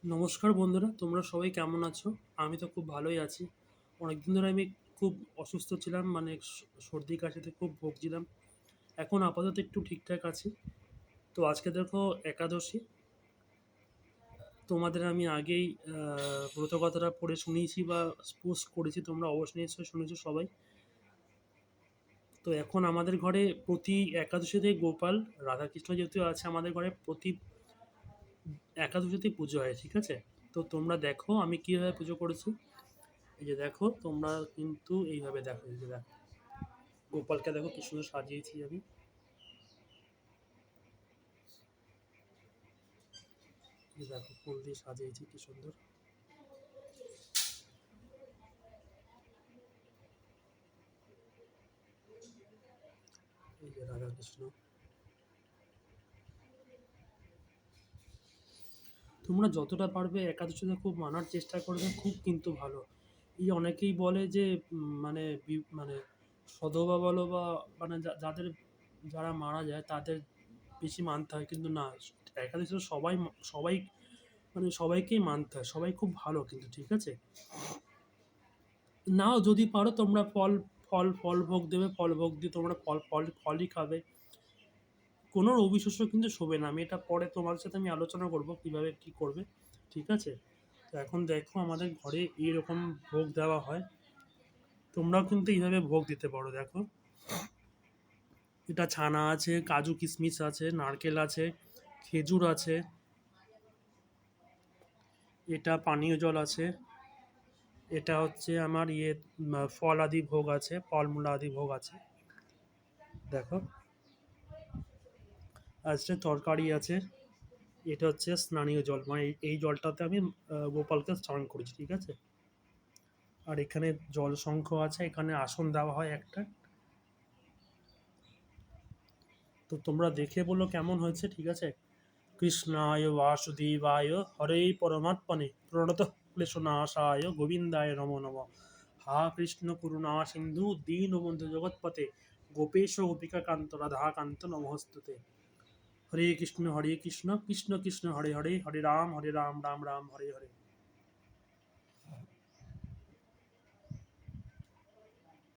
নমস্কার বন্ধুরা, তোমরা সবাই কেমন আছো? আমি তো খুব ভালোই আছি। অনেকদিন ধরে আমি খুব অসুস্থ ছিলাম, মানে সর্দি কাশিতে খুব ভুগছিলাম। এখন আপাতত একটু ঠিকঠাক আছি। তো আজকে দেখো একাদশী। তোমাদের আমি আগেই ব্রত কথাটা পড়ে শুনিয়েছি বা পোস্ট করেছি, তোমরা অবশ্যই নিশ্চয়ই শুনেছো সবাই। তো এখন আমাদের ঘরে প্রতি একাদশীতে গোপাল রাধাকৃষ্ণ যেহেতু আছে আমাদের ঘরে, প্রতি একাদশীতেই পুজো হয়, ঠিক আছে? তো তোমরা দেখো আমি কীভাবে পুজো করেছি। এই যে দেখো, তোমরা কিন্তু এইভাবে দেখো, এই যে দেখো গোপালকে দেখো কি সুন্দর সাজিয়েছি আমি। এই যে দেখো ফুল দিয়ে সাজিয়েছি কি সুন্দর। এই যে রাধা কৃষ্ণ। তোমরা যতটা পারবে একাদশীতে খুব মানার চেষ্টা করবে, খুব কিন্তু ভালো। এই অনেকেই বলে যে মানে মানে সধবা বলো বা মানে যাদের যারা মারা যায় তাদের বেশি মানতে হয়, কিন্তু না। একাদশী তো সবাই মানে সবাইকেই মানতে হয়, সবাই খুব ভালো কিন্তু, ঠিক আছে? নাও যদি পারো তোমরা ফল ভোগ দেবে, ফল ভোগ দিয়ে তোমরা ফলই খাবে। কোনো রবি শস্য কিন্তু শোবে না। আমি এটা পরে তোমার সাথে আমি আলোচনা করবো কিভাবে কি করবে, ঠিক আছে? তো এখন দেখো আমাদের ঘরে এইরকম ভোগ দেওয়া হয়। তোমরাও কিন্তু এইভাবে ভোগ দিতে পারো। দেখো, এটা ছানা আছে, কাজু কিশমিশ আছে, নারকেল আছে, খেজুর আছে, এটা পানীয় জল আছে, এটা হচ্ছে আমার ফল আদি ভোগ আছে, ফলমূল আদি ভোগ আছে। দেখো, আছে তরকারি আছে। এটা হচ্ছে স্নানীয় জল, মানে এই জলটাতে আমি গোপালকে স্নান করেছি, ঠিক আছে? আর এখানে জল শঙ্খ আছে, এখানে আসন দেওয়া হয় একটা। তো তোমরা দেখে বলো কেমন হয়েছে, ঠিক আছে? কৃষ্ণায় বাসুদেবায় হরে পরমাত্মনে প্রণত ক্লেশনাশায় গোবিন্দায় নমো নম। হা কৃষ্ণ করুণা সিন্ধু দীনবন্ধু জগৎপতে গোপেশ গোপিকা কান্ত রাধাকান্ত নমস্তুতে। হরে কৃষ্ণ কৃষ্ণ কৃষ্ণ হরে হরে, হরে রাম রাম রাম হরে হরে।